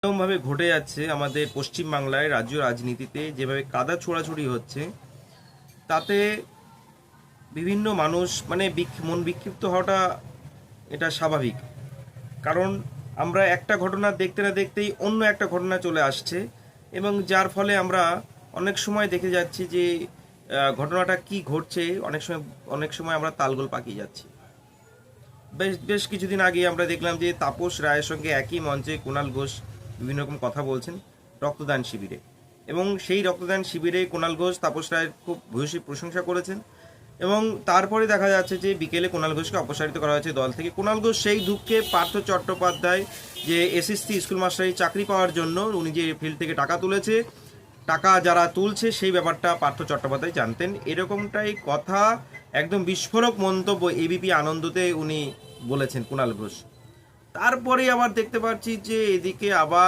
এরকমভাবে ঘটে যাচ্ছে আমাদের পশ্চিমবাংলায় রাজ্য রাজনীতিতে, যেভাবে কাদা ছোড়াছুড়ি হচ্ছে, তাতে বিভিন্ন মানুষ মানে মন বিক্ষিপ্ত হওয়াটা এটা স্বাভাবিক। কারণ আমরা একটা ঘটনা দেখতে না দেখতেই অন্য একটা ঘটনা চলে আসছে, এবং যার ফলে আমরা অনেক সময় দেখে যাচ্ছি যে ঘটনাটা কি ঘটছে, অনেক সময় আমরা তালগোল পাকিয়ে যাচ্ছি। বেশ বেশ কিছুদিন আগে আমরা দেখলাম যে তাপস রায়ের সঙ্গে একই মঞ্চে কুণাল ঘোষ বিভিন্ন রকম কথা বলছেন রক্তদান শিবিরে, এবং সেই রক্তদান শিবিরে কুণাল ঘোষ তাপস রায়ের খুব ভূয়সী প্রশংসা করেছেন। এবং তারপরে দেখা যাচ্ছে যে বিকেলে কুণাল ঘোষকে অপসারিত করা হয়েছে দল থেকে। কুণাল ঘোষ সেই দুঃখে পার্থ চট্টোপাধ্যায় যে এসএসসি স্কুল মাস্টারি চাকরি পাওয়ার জন্য উনি যে ফিল্ড থেকে টাকা তুলেছে, টাকা যারা তুলছে সেই ব্যাপারটা পার্থ চট্টোপাধ্যায় জানতেন, এরকমটাই কথা, একদম বিস্ফোরক মন্তব্য এবিপি আনন্দতে উনি বলেছেন কুণাল ঘোষ। তারপরে আবার দেখতে পাচ্ছি যে এদিকে আবার